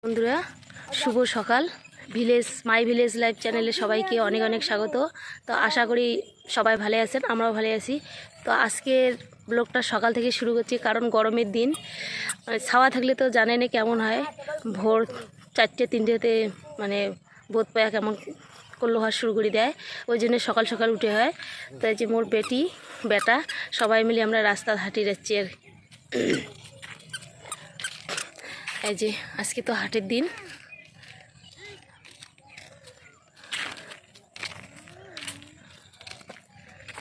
বন্ধুরা শুভ সকাল। Village my village live চ্যানেলে সবাইকে অনেক অনেক স্বাগত। তো আশা করি সবাই ভালো আছেন, আমরাও ভালো আছি। তো আজকের ব্লগটা সকাল থেকে শুরু করছি, কারণ গরমের দিন ছাওয়া থাকলে তো জানেন কেমন হয়। ভোর 4-3টেতে মানে বোধ পায়া কেমন করলো হওয়া শুরু করে দেয়, ওই জন্য সকাল সকাল উঠে হয়। তো এই যে মোর বেটা সবাই মিলে আমরা রাস্তা হাঁটি যাচ্ছি। আর এই যে আজকে তো হাটের দিন।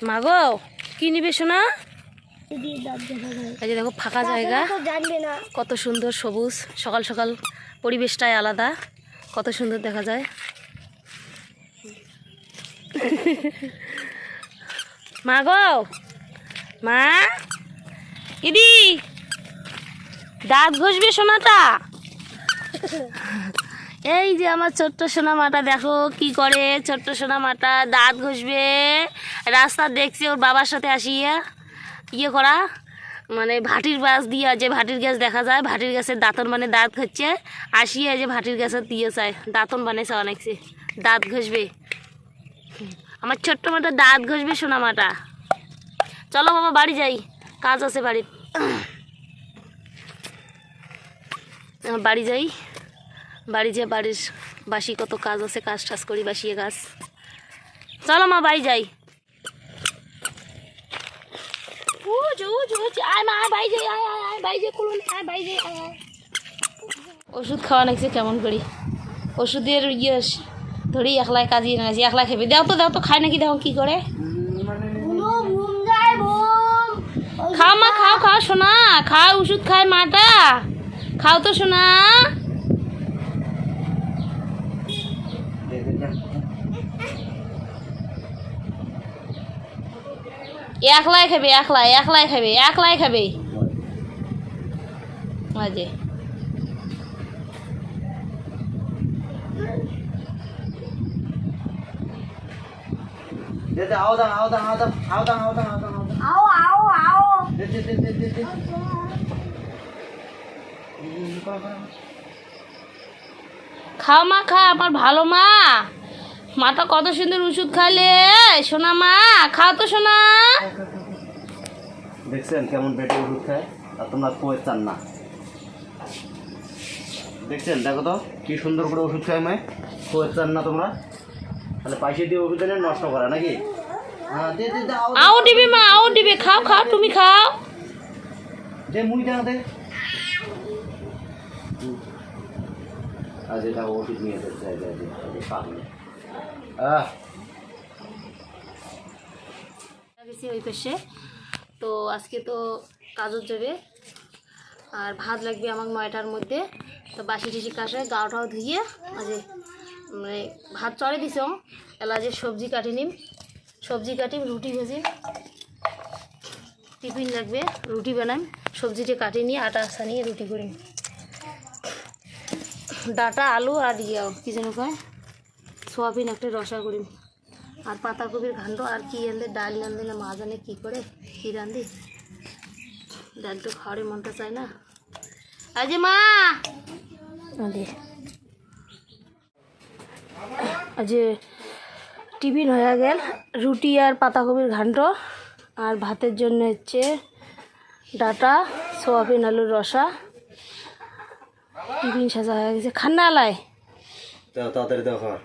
মাগো কি নিবে শোনা? এই যে দেখো ফাঁকা জায়গা, কত সুন্দর সবুজ, সকাল সকাল পরিবেশটাই আলাদা, কত সুন্দর দেখা যায়। মাগো মা ইদি দাঁত ঘষবে সোনাটা। এই যে আমার ছোট্ট সোনা মাটা, দেখো কি করে। ছোট্ট সোনা মাটা দাঁত ঘষবে। রাস্তা দেখছে ওর বাবার সাথে আসিয়া করা, মানে ভাটির বাস দিয়ে, যে ভাটির গ্যাস দেখা যায়, ভাটির গ্যাসের দাঁতন মানে দাঁত ঘষছে। আসিয়া যে ভাটির গ্যাসের দিয়ে চায় দাঁতন বানিয়েছে অনেকছে, দাঁত ঘষবে। আমার ছোট্ট মাটা দাঁত ঘষবে সোনা মাটা। চলো বাবা বাড়ি যাই, কাজ আছে বাড়ির। বাড়ি যাই, বাড়ি যেয়ে বাড়ির বাসি কত কাজ আছে, কাজ টাজ করি, বাসিয়ে কাজ। চলো মা বাড়ি যাই। ওষুধ খাওয়া নাকছে কেমন করি, ওষুধের ধরি একলাই কাজিয়ে নাকি একলাই খেবে। দাও তো খায় নাকি, দেখো কি করে। খাও মা খাও সোনা, খাও ওষুধ খায় মাটা, খাও তো সোনা। একলাই খাবে, একলাই খাবে। মাঝে খাও মা খা, আমার ভালো মা। মাটা কত সুন্দর ওষুধ খাইলে সোনা মা, খাও তো সোনা। দেখছেন কেমন পেটে ওষুধ খায়, আর তোমরা খোয়ে চান না। দেখছেন, দেখো তো কি সুন্দর করে ওষুধ খায়, মায় খোয়ে চান না তোমরা। তাহলে পয়সা দিয়ে ওষুধ এনে নষ্ট করা নাকি? হ্যাঁ আও দিবি মা, আও দিবি, খাও তুমি খাও। যে মুই দেখ দে, আজ এটা ওষুধ নিয়ে গেছি ওই পাশে। তো আজকে তো কাজত যাবে, আর ভাত লাগবে আমার 9টার মধ্যে। তো বাসি টিসি কাশে গাওটাও ধুইয়ে আজ মানে ভাত চড়ে দিছ। এলা যে সবজি কাটি নিম, সবজি কাটি রুটি ভেজি, টিফিন লাগবে, রুটি বানাই। সবজিটা কাটি নিয়ে আটা সানিয়ে রুটি করি। ডাটা আলু আর কি যেন কয় সোয়াবিন একটা রসা করি, আর পাতাকপির ঘান্ড, আর কি আনলে ডাল রান্ধি না মা জানে কী করে, কী রান্ধি। ডাল তো খাওয়ারই মনটা চায় না। আজ মা আজ টিফিন হয়ে গেল, রুটি আর পাতাকপির ঘান্ট, আর ভাতের জন্য হচ্ছে ডাটা সোয়াবিন আলুর রসা। টিফিন সাজা হয়ে গেছে, খান্না আলায় তাড়াতাড়ি দাও খাবার।